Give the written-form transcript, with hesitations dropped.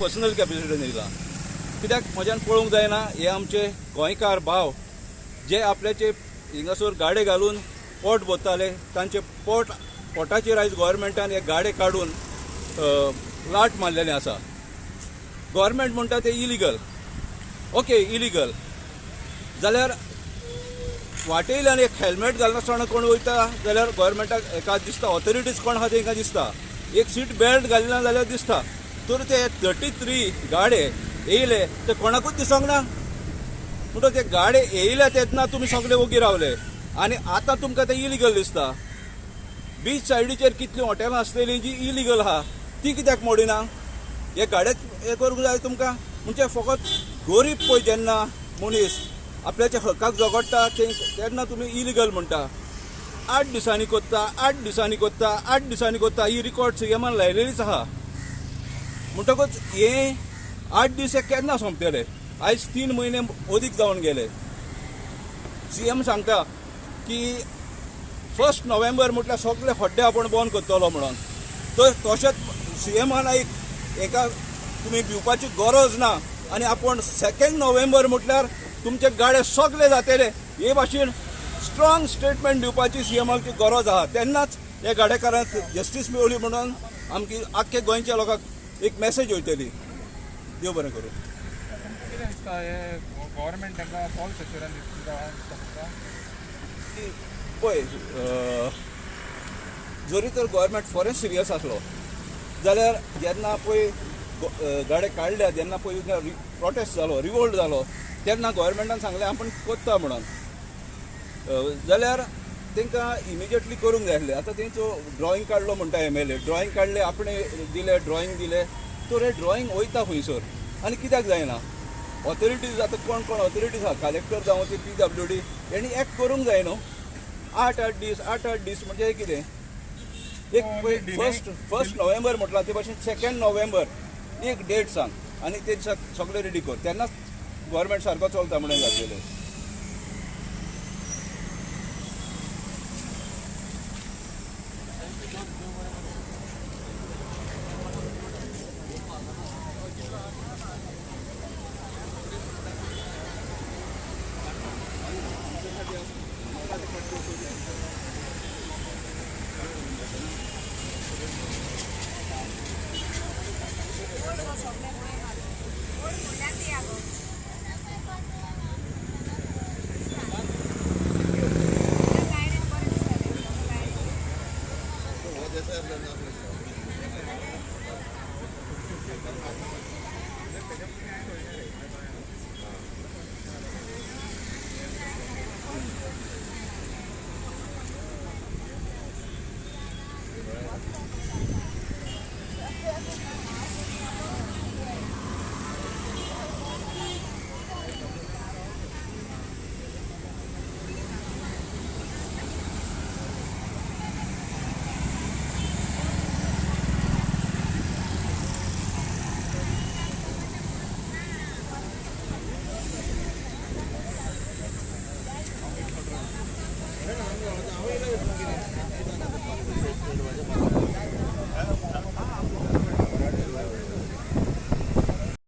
Personal कॅपेसिटीन येयला कित्याक म्हज्यान पळोवंक जायना हे आमचे गोंयकार भाव जे आपल्याचे हिंगासर गाडे घालून पोट भरताले तांचे पोटाचेर आयज गोव्हर्मेंटान हे गाडे काडून लाट मारलेले आसा. गोव्हर्मेंट म्हणटा ते इलिगल. ओके इलिगल जाल्यार वाटेयल्यान एक हेल्मेट घालनासतना कोण वयता जाल्यार गोव्हर्मेंटाक एका दिसता ऑथॉरिटीज कोण आहा तेंकां दिसता. एक सीट बेल्ट घालिना जाल्यार दिसता. तर ते 33 गाडे येयले ते कोणाकूच दिसोंक ना. म्हणटच ते गाडे येयले तेन्ना तुमी सगळे ओगी रावले आनी आतां तुमकां ते इलिगल दिसता. बीच सायडीचेर कितलीं हॉटेलां आसलेलीं जी इलिगल आहा ती कित्याक मोडिना? हे गाडे हे करूंक जाय तुमकां. म्हणजे फकत गरीब पळय जेन्ना मनीस आपल्याच्या हक्काक झगडटा तेन्ना तुमी इलिगल म्हणटा. 8 दिसांनी कोत्ता 8 दिसांनी कोत्ता 8 दिसांनी कोत्ता ही रिकॉर्ड सीएमान लायलेलीच आहा. म्हणटकच हे 8 दीस हे केन्ना सोंपतले? आयज 3 म्हयने अदीक जावन गेले. सीएम सांगता की 1 नोव्हेंबर म्हटल्यार सगळे खड्डे आपण बंद करतलो म्हणून. तर तशेंच सीएमान एका तुमी भिवपाची गरज ना आनी आपण 2 नोव्हेंबर म्हटल्यार तुमचे गाडे सगळे जातले हे भाशेन स्ट्रॉंग स्टेटमेंट दिवपाची सीएमाची गरज आहा. तेन्नाच हे गाडेकारांक जस्टीस मेळ्ळी म्हणून आमची आख्खे गोंयच्या लोकांक एक मेसेज वयतली. देव बरें करूं. गव्हर्मेंट तांकां फॉल्स एश्युरन्स दिता पळय जरी तर गोव्हर्मेंट फॉरेन सिरियस आसलो जाल्यार जेन्ना पळय गाडे काडल्या जेन्ना पळय प्रोटेस्ट जालो रिवोल्ट जालो तेन्ना गोव्हर्मेंटान सांगलें आपण कोत्ता म्हणून. जाल्यार तांकां इमिजिएटली करूंक जाय आसलें. आतां तेंचो ड्रॉईंग काडलो म्हणटा MLA ड्रॉईंग काडलें आपणे दिलें ड्रॉईंग दिलें तर हे ड्रॉईंग वयता खंयसर आनी कित्याक जायना? ऑथॉरिटीज आतां कोण कोण ऑथॉरिटीज आहा कलेक्टर जावं ते PWD हेणी एक्ट करूंक जाय न्हू. 8 दीस म्हणजे हे कितें? एक फर्स्ट नोव्हेंबर म्हटलां ते भाशेन 2 नोव्हेंबर एक डेट सांग आनी ते सगळे रेडी कर तेन्नाच गोव्हर्मेंट सारको चलता म्हणून घातलेले.